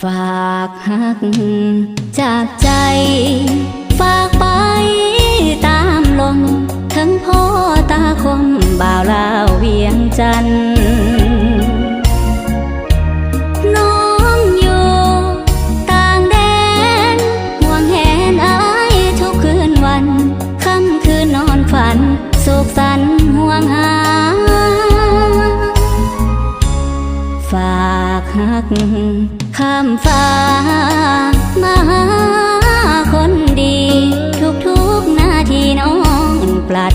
ฝากหักจากใจฝากไปตามลมทั้งพ่อตาคมบ่าวลาวเวียงจันทน์น้องอยู่ต่างแดนห่วงแหนอ้ายทุกคืนวันค่ำคืนนอนฝันโศกสันห่วงหาฝากหักข้ามฟ้ามาหาคนดีทุกๆนาทีน้องปรารถนา